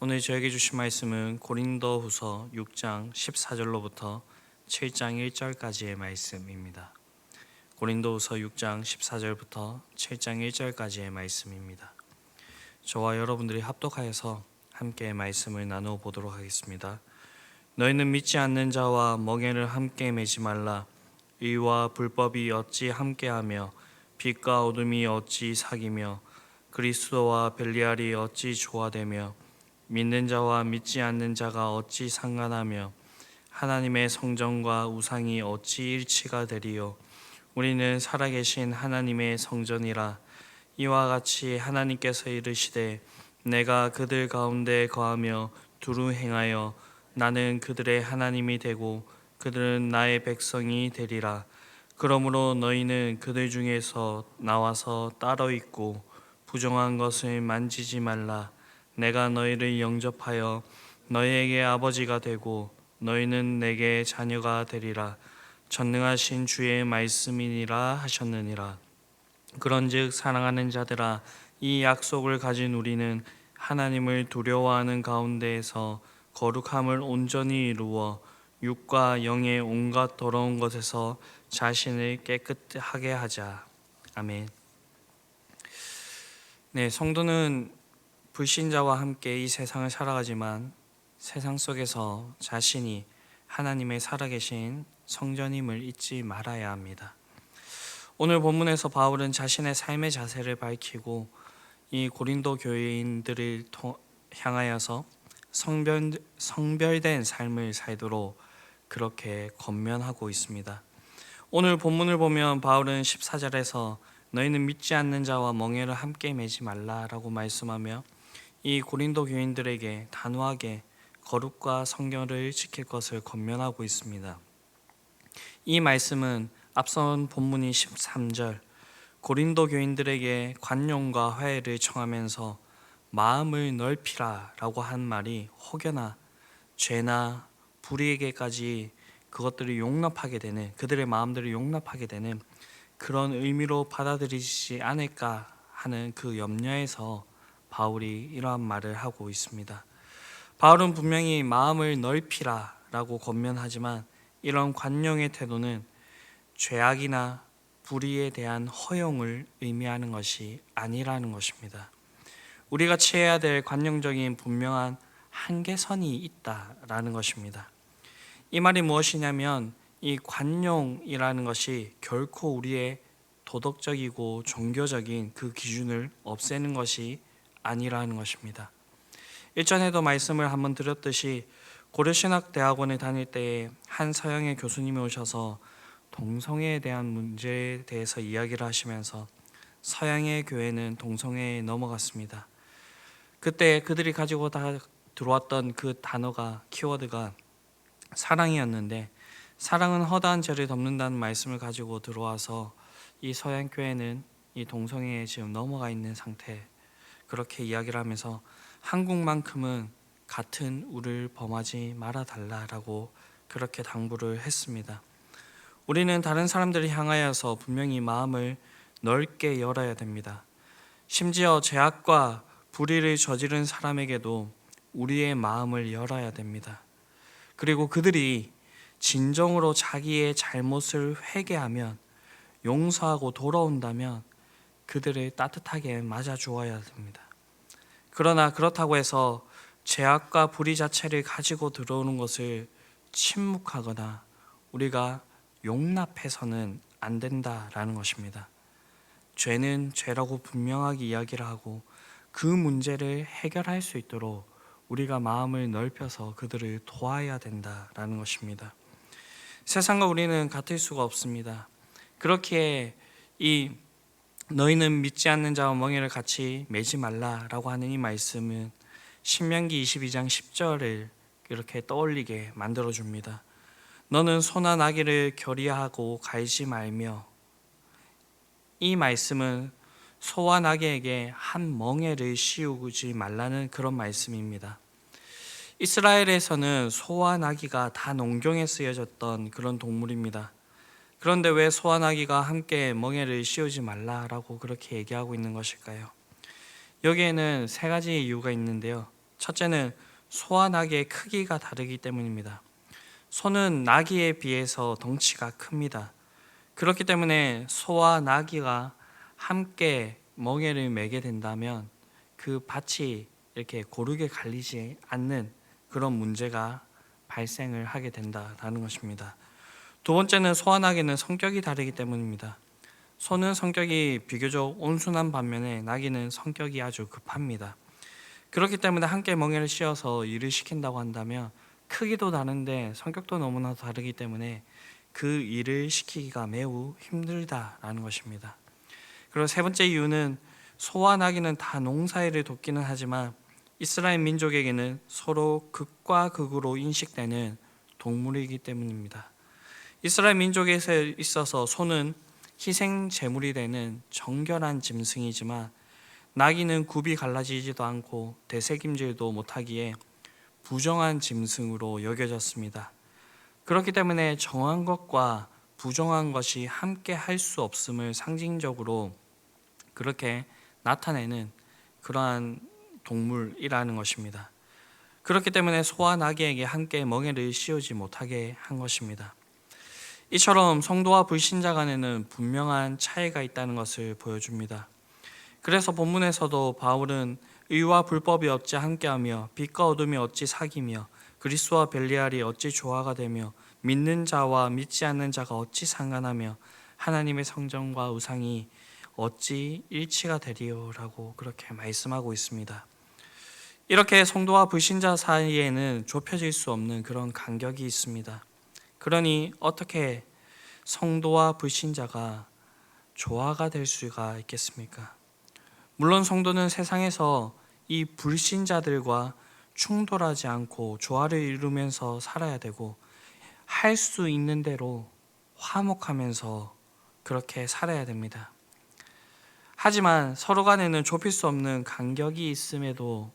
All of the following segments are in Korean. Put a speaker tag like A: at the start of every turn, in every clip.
A: 오늘 저에게 주신 말씀은 고린도후서 6장 14절로부터 7장 1절까지의 말씀입니다. 고린도후서 6장 14절부터 7장 1절까지의 말씀입니다. 저와 여러분들이 합독하여서 함께 말씀을 나누어 보도록 하겠습니다. 너희는 믿지 않는 자와 멍에를 함께 매지 말라. 의와 불법이 어찌 함께하며 빛과 어둠이 어찌 사귀며 그리스도와 벨리알이 어찌 조화되며 믿는 자와 믿지 않는 자가 어찌 상관하며 하나님의 성전과 우상이 어찌 일치가 되리요. 우리는 살아계신 하나님의 성전이라. 이와 같이 하나님께서 이르시되 내가 그들 가운데 거하며 두루 행하여 나는 그들의 하나님이 되고 그들은 나의 백성이 되리라. 그러므로 너희는 그들 중에서 나와서 따로 있고 부정한 것을 만지지 말라. 내가 너희를 영접하여 너희에게 아버지가 되고 너희는 내게 자녀가 되리라. 전능하신 주의 말씀이니라 하셨느니라. 그런즉 사랑하는 자들아, 이 약속을 가진 우리는 하나님을 두려워하는 가운데에서 거룩함을 온전히 이루어 육과 영의 온갖 더러운 것에서 자신을 깨끗하게 하자. 아멘. 네, 성도는 불신자와 함께 이 세상을 살아가지만 세상 속에서 자신이 하나님의 살아계신 성전임을 잊지 말아야 합니다. 오늘 본문에서 바울은 자신의 삶의 자세를 밝히고 이 고린도 교인들을 향하여서 성별된 삶을 살도록 그렇게 권면하고 있습니다. 오늘 본문을 보면 바울은 14절에서 너희는 믿지 않는 자와 멍에를 함께 매지 말라라고 말씀하며 이 고린도 교인들에게 단호하게 거룩과 성결을 지킬 것을 권면하고 있습니다. 이 말씀은 앞선 본문이 13절 고린도 교인들에게 관용과 화해를 청하면서 마음을 넓히라 라고 한 말이 혹여나 죄나 불의에게까지 그것들을 용납하게 되는, 그들의 마음들을 용납하게 되는 그런 의미로 받아들이지 않을까 하는 그 염려에서 바울이 이러한 말을 하고 있습니다. 바울은 분명히 마음을 넓히라 라고 권면하지만 이런 관용의 태도는 죄악이나 불의에 대한 허용을 의미하는 것이 아니라는 것입니다. 우리가 취해야 될 관용적인 분명한 한계선이 있다라는 것입니다. 이 말이 무엇이냐면 이 관용이라는 것이 결코 우리의 도덕적이고 종교적인 그 기준을 없애는 것이 아니라는 것입니다. 일전에도 말씀을 한번 드렸듯이 고려신학대학원에 다닐 때에 한 서양의 교수님이 오셔서 동성애에 대한 문제에 대해서 이야기를 하시면서 서양의 교회는 동성애에 넘어갔습니다. 그때 그들이 가지고 다 들어왔던 그 단어가, 키워드가 사랑이었는데 사랑은 허다한 죄를 덮는다는 말씀을 가지고 들어와서 이 서양 교회는 이 동성애에 지금 넘어가 있는 상태, 그렇게 이야기를 하면서 한국만큼은 같은 우를 범하지 말아달라라고 그렇게 당부를 했습니다. 우리는 다른 사람들을 향하여서 분명히 마음을 넓게 열어야 됩니다. 심지어 죄악과 불의를 저지른 사람에게도 우리의 마음을 열어야 됩니다. 그리고 그들이 진정으로 자기의 잘못을 회개하면, 용서하고 돌아온다면 그들을 따뜻하게 맞아 주어야 됩니다. 그러나 그렇다고 해서 죄악과 불의 자체를 가지고 들어오는 것을 침묵하거나 우리가 용납해서는 안 된다라는 것입니다. 죄는 죄라고 분명하게 이야기를 하고 그 문제를 해결할 수 있도록 우리가 마음을 넓혀서 그들을 도와야 된다라는 것입니다. 세상과 우리는 같을 수가 없습니다. 그렇기에 이 너희는 믿지 않는 자와 멍에를 같이 매지 말라라고 하는 이 말씀은 신명기 22장 10절을 이렇게 떠올리게 만들어줍니다. 너는 소나 나귀를 결의하고 갈지 말며. 이 말씀은 소와 나귀에게 한 멍에를 씌우지 말라는 그런 말씀입니다. 이스라엘에서는 소와 나귀가 다 농경에 쓰여졌던 그런 동물입니다. 그런데 왜 소와 나귀가 함께 멍에를 씌우지 말라라고 그렇게 얘기하고 있는 것일까요? 여기에는 세 가지 이유가 있는데요. 첫째는 소와 나귀의 크기가 다르기 때문입니다. 소는 나귀에 비해서 덩치가 큽니다. 그렇기 때문에 소와 나귀가 함께 멍에를 매게 된다면 그 밭이 이렇게 고르게 갈리지 않는 그런 문제가 발생을 하게 된다라는 것입니다. 두 번째는 소와 나귀는 성격이 다르기 때문입니다. 소는 성격이 비교적 온순한 반면에 나귀는 성격이 아주 급합니다. 그렇기 때문에 함께 멍에를 씌워서 일을 시킨다고 한다면 크기도 다른데 성격도 너무나 다르기 때문에 그 일을 시키기가 매우 힘들다라는 것입니다. 그리고 세 번째 이유는 소와 나귀는 다 농사일을 돕기는 하지만 이스라엘 민족에게는 서로 극과 극으로 인식되는 동물이기 때문입니다. 이스라엘 민족에 있어서 소는 희생 제물이 되는 정결한 짐승이지만 나귀는 굽이 갈라지지도 않고 되새김질도 못하기에 부정한 짐승으로 여겨졌습니다. 그렇기 때문에 정한 것과 부정한 것이 함께 할 수 없음을 상징적으로 그렇게 나타내는 그러한 동물이라는 것입니다. 그렇기 때문에 소와 나귀에게 함께 멍에를 씌우지 못하게 한 것입니다. 이처럼 성도와 불신자 간에는 분명한 차이가 있다는 것을 보여줍니다. 그래서 본문에서도 바울은 의와 불법이 어찌 함께하며 빛과 어둠이 어찌 사귀며 그리스도와 벨리알이 어찌 조화가 되며 믿는 자와 믿지 않는 자가 어찌 상관하며 하나님의 성전과 우상이 어찌 일치가 되리요라고 그렇게 말씀하고 있습니다. 이렇게 성도와 불신자 사이에는 좁혀질 수 없는 그런 간격이 있습니다. 그러니 어떻게 성도와 불신자가 조화가 될 수가 있겠습니까? 물론 성도는 세상에서 이 불신자들과 충돌하지 않고 조화를 이루면서 살아야 되고 할 수 있는 대로 화목하면서 그렇게 살아야 됩니다. 하지만 서로 간에는 좁힐 수 없는 간격이 있음에도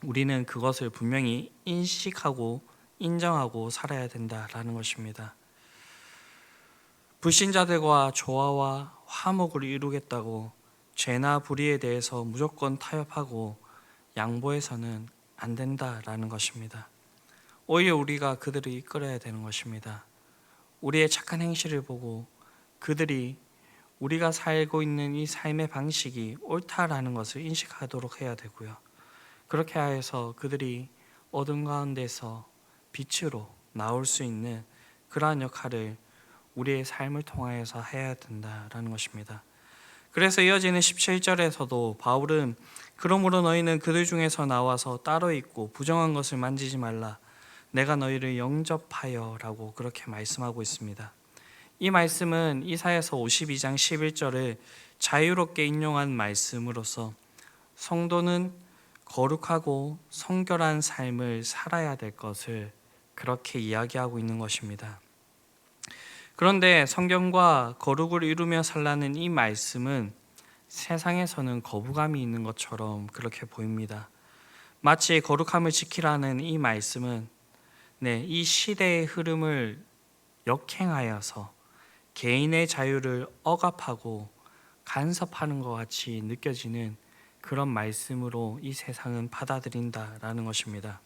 A: 우리는 그것을 분명히 인식하고 인정하고 살아야 된다라는 것입니다. 불신자들과 조화와 화목을 이루겠다고 죄나 불의에 대해서 무조건 타협하고 양보해서는 안 된다라는 것입니다. 오히려 우리가 그들을 이끌어야 되는 것입니다. 우리의 착한 행실을 보고 그들이 우리가 살고 있는 이 삶의 방식이 옳다라는 것을 인식하도록 해야 되고요. 그렇게 하여서 그들이 어둠 가운데서 빛으로 나올 수 있는 그러한 역할을 우리의 삶을 통하여서 해야 된다라는 것입니다. 그래서 이어지는 17절에서도 바울은 그러므로 너희는 그들 중에서 나와서 따로 있고 부정한 것을 만지지 말라. 내가 너희를 영접하여 라고 그렇게 말씀하고 있습니다. 이 말씀은 이사야서 52장 11절을 자유롭게 인용한 말씀으로서 성도는 거룩하고 성결한 삶을 살아야 될 것을 그렇게 이야기하고 있는 것입니다. 그런데 성경과 거룩을 이루며 살라는 이 말씀은 세상에서는 거부감이 있는 것처럼 그렇게 보입니다. 마치 거룩함을 지키라는 이 말씀은 이 시대의 흐름을 역행하여서 개인의 자유를 억압하고 간섭하는 것 같이 느껴지는 그런 말씀으로 이 세상은 받아들인다라는 것입니다.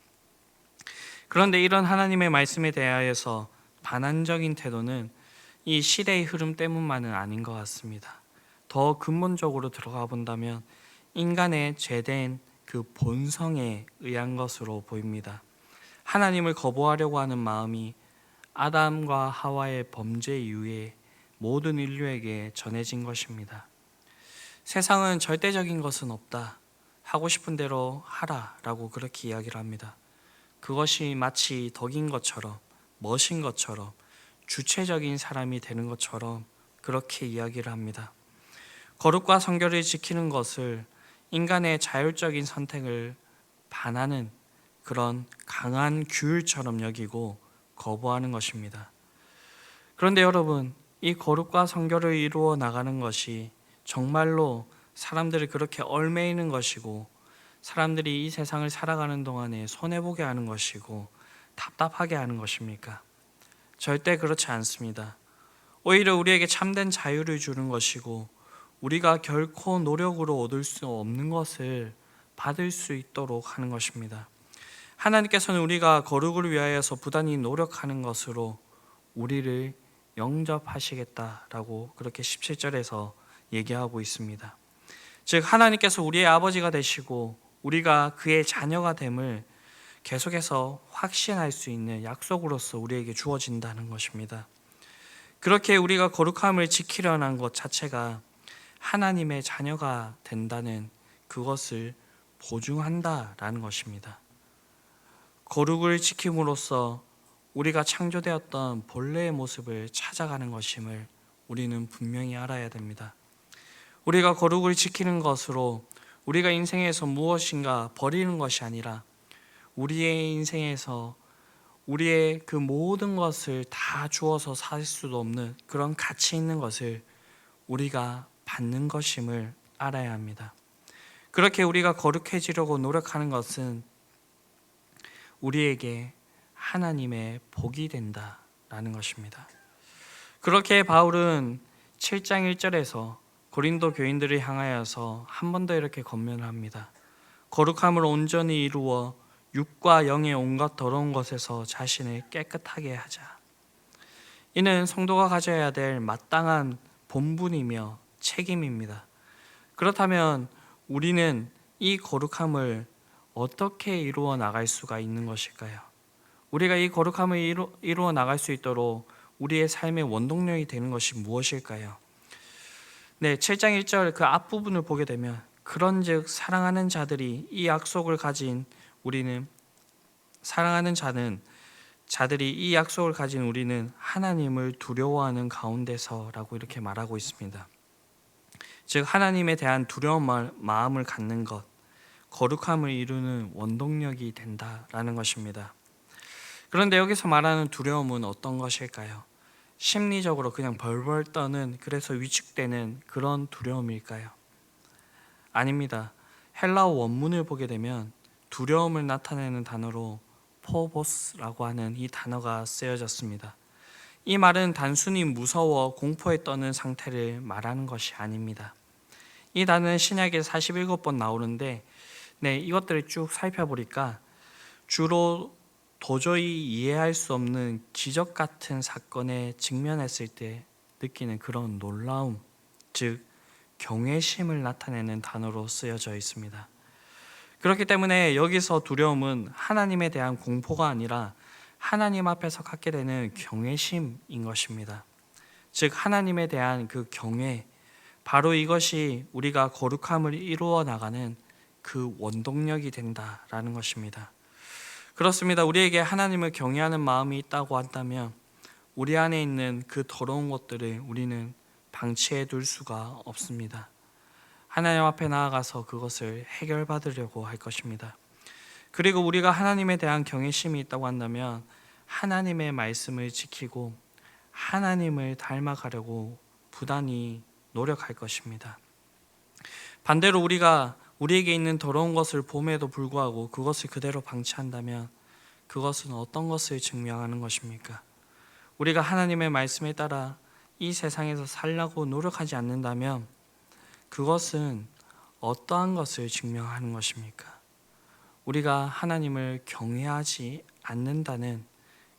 A: 그런데 이런 하나님의 말씀에 대하여서 반환적인 태도는 이 시대의 흐름 때문만은 아닌 것 같습니다. 더 근본적으로 들어가 본다면 인간의 죄된 그 본성에 의한 것으로 보입니다. 하나님을 거부하려고 하는 마음이 아담과 하와의 범죄 이후에 모든 인류에게 전해진 것입니다. 세상은 절대적인 것은 없다. 하고 싶은 대로 하라 라고 그렇게 이야기를 합니다. 그것이 마치 덕인 것처럼 멋인 것처럼 주체적인 사람이 되는 것처럼 그렇게 이야기를 합니다. 거룩과 성결을 지키는 것을 인간의 자율적인 선택을 반하는 그런 강한 규율처럼 여기고 거부하는 것입니다. 그런데 여러분, 이 거룩과 성결을 이루어 나가는 것이 정말로 사람들을 그렇게 얽매이는 것이고 사람들이 이 세상을 살아가는 동안에 손해보게 하는 것이고 답답하게 하는 것입니까? 절대 그렇지 않습니다. 오히려 우리에게 참된 자유를 주는 것이고 우리가 결코 노력으로 얻을 수 없는 것을 받을 수 있도록 하는 것입니다. 하나님께서는 우리가 거룩을 위하여서 부단히 노력하는 것으로 우리를 영접하시겠다라고 그렇게 17절에서 얘기하고 있습니다. 즉 하나님께서 우리의 아버지가 되시고 우리가 그의 자녀가 됨을 계속해서 확신할 수 있는 약속으로서 우리에게 주어진다는 것입니다. 그렇게 우리가 거룩함을 지키려는 것 자체가 하나님의 자녀가 된다는 그것을 보증한다라는 것입니다. 거룩을 지킴으로써 우리가 창조되었던 본래의 모습을 찾아가는 것임을 우리는 분명히 알아야 됩니다. 우리가 거룩을 지키는 것으로 우리가 인생에서 무엇인가 버리는 것이 아니라 우리의 인생에서 우리의 그 모든 것을 다 주어서 살 수도 없는 그런 가치 있는 것을 우리가 받는 것임을 알아야 합니다. 그렇게 우리가 거룩해지려고 노력하는 것은 우리에게 하나님의 복이 된다라는 것입니다. 그렇게 바울은 7장 1절에서 고린도 교인들을 향하여서 한 번 더 이렇게 권면을 합니다. 거룩함을 온전히 이루어 육과 영의 온갖 더러운 것에서 자신을 깨끗하게 하자. 이는 성도가 가져야 될 마땅한 본분이며 책임입니다. 그렇다면 우리는 이 거룩함을 어떻게 이루어 나갈 수가 있는 것일까요? 우리가 이 거룩함을 이루어 나갈 수 있도록 우리의 삶의 원동력이 되는 것이 무엇일까요? 7장 1절 그 앞부분을 보게 되면 그런즉 사랑하는 자들이 이 약속을 가진 우리는 하나님을 두려워하는 가운데서라고 이렇게 말하고 있습니다. 즉 하나님에 대한 두려운 마음을 갖는 것, 거룩함을 이루는 원동력이 된다라는 것입니다. 그런데 여기서 말하는 두려움은 어떤 것일까요? 심리적으로 그냥 벌벌 떠는, 그래서 위축되는 그런 두려움일까요? 아닙니다. 헬라어 원문을 보게 되면 두려움을 나타내는 단어로 포보스라고 하는 이 단어가 쓰여졌습니다. 이 말은 단순히 무서워 공포에 떠는 상태를 말하는 것이 아닙니다. 이 단어는 신약에 47번 나오는데 이것들을 쭉 살펴보니까 주로 도저히 이해할 수 없는 기적 같은 사건에 직면했을 때 느끼는 그런 놀라움, 즉 경외심을 나타내는 단어로 쓰여져 있습니다. 그렇기 때문에 여기서 두려움은 하나님에 대한 공포가 아니라 하나님 앞에서 갖게 되는 경외심인 것입니다. 즉 하나님에 대한 그 경외, 바로 이것이 우리가 거룩함을 이루어 나가는 그 원동력이 된다라는 것입니다. 그렇습니다. 우리에게 하나님을 경외하는 마음이 있다고 한다면 우리 안에 있는 그 더러운 것들을 우리는 방치해 둘 수가 없습니다. 하나님 앞에 나아가서 그것을 해결받으려고 할 것입니다. 그리고 우리가 하나님에 대한 경외심이 있다고 한다면 하나님의 말씀을 지키고 하나님을 닮아가려고 부단히 노력할 것입니다. 반대로 우리가 우리에게 있는 더러운 것을 봄에도 불구하고 그것을 그대로 방치한다면 그것은 어떤 것을 증명하는 것입니까? 우리가 하나님의 말씀에 따라 이 세상에서 살려고 노력하지 않는다면 그것은 어떠한 것을 증명하는 것입니까? 우리가 하나님을 경외하지 않는다는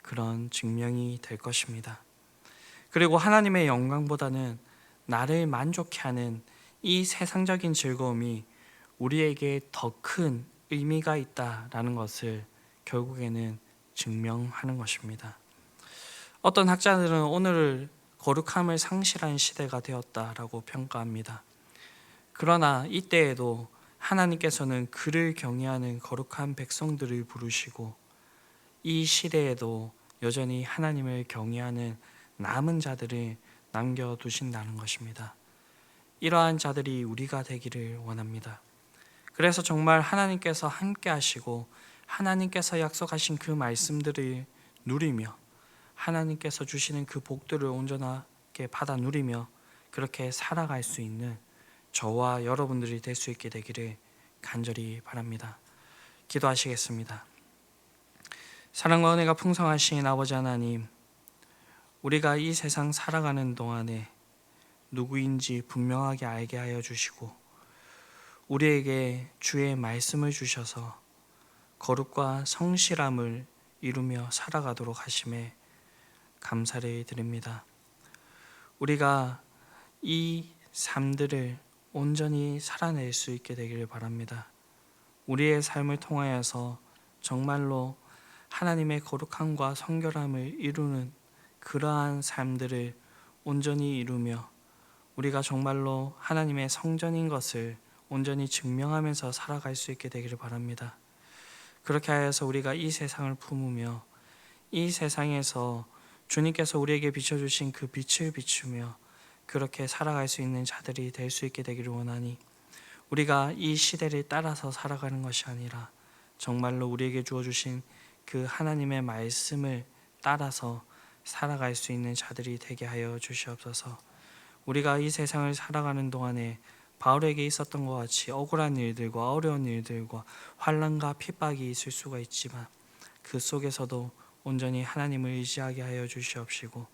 A: 그런 증명이 될 것입니다. 그리고 하나님의 영광보다는 나를 만족해 하는 이 세상적인 즐거움이 우리에게 더 큰 의미가 있다라는 것을 결국에는 증명하는 것입니다. 어떤 학자들은 오늘을 거룩함을 상실한 시대가 되었다라고 평가합니다. 그러나 이때에도 하나님께서는 그를 경외하는 거룩한 백성들을 부르시고 이 시대에도 여전히 하나님을 경외하는 남은 자들을 남겨두신다는 것입니다. 이러한 자들이 우리가 되기를 원합니다. 그래서 정말 하나님께서 함께 하시고 하나님께서 약속하신 그 말씀들을 누리며 하나님께서 주시는 그 복들을 온전하게 받아 누리며 그렇게 살아갈 수 있는 저와 여러분들이 될 수 있게 되기를 간절히 바랍니다. 기도하시겠습니다. 사랑과 은혜가 풍성하신 아버지 하나님, 우리가 이 세상 살아가는 동안에 누구인지 분명하게 알게 하여 주시고 우리에게 주의 말씀을 주셔서 거룩과 성실함을 이루며 살아가도록 하심에 감사를 드립니다. 우리가 이 삶들을 온전히 살아낼 수 있게 되기를 바랍니다. 우리의 삶을 통하여서 정말로 하나님의 거룩함과 성결함을 이루는 그러한 삶들을 온전히 이루며 우리가 정말로 하나님의 성전인 것을 온전히 증명하면서 살아갈 수 있게 되기를 바랍니다. 그렇게 하여서 우리가 이 세상을 품으며 이 세상에서 주님께서 우리에게 비춰주신 그 빛을 비추며 그렇게 살아갈 수 있는 자들이 될 수 있게 되기를 원하니 우리가 이 시대를 따라서 살아가는 것이 아니라 정말로 우리에게 주어주신 그 하나님의 말씀을 따라서 살아갈 수 있는 자들이 되게 하여 주시옵소서. 우리가 이 세상을 살아가는 동안에 바울에게 있었던 것 같이 억울한 일들과 어려운 일들과 환난과 핍박이 있을 수가 있지만 그 속에서도 온전히 하나님을 의지하게 하여 주시옵시고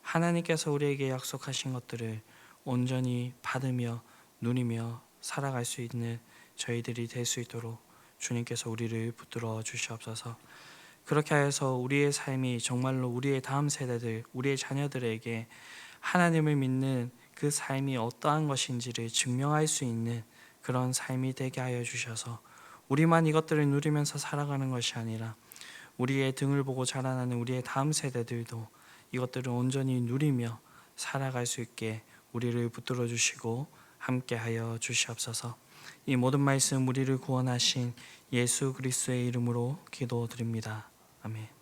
A: 하나님께서 우리에게 약속하신 것들을 온전히 받으며 누리며 살아갈 수 있는 저희들이 될 수 있도록 주님께서 우리를 붙들어 주시옵소서. 그렇게 하여서 우리의 삶이 정말로 우리의 다음 세대들, 우리의 자녀들에게 하나님을 믿는 그 삶이 어떠한 것인지를 증명할 수 있는 그런 삶이 되게 하여 주셔서 우리만 이것들을 누리면서 살아가는 것이 아니라 우리의 등을 보고 자라나는 우리의 다음 세대들도 이것들을 온전히 누리며 살아갈 수 있게 우리를 붙들어 주시고 함께 하여 주시옵소서. 이 모든 말씀 우리를 구원하신 예수 그리스도의 이름으로 기도드립니다. 아멘.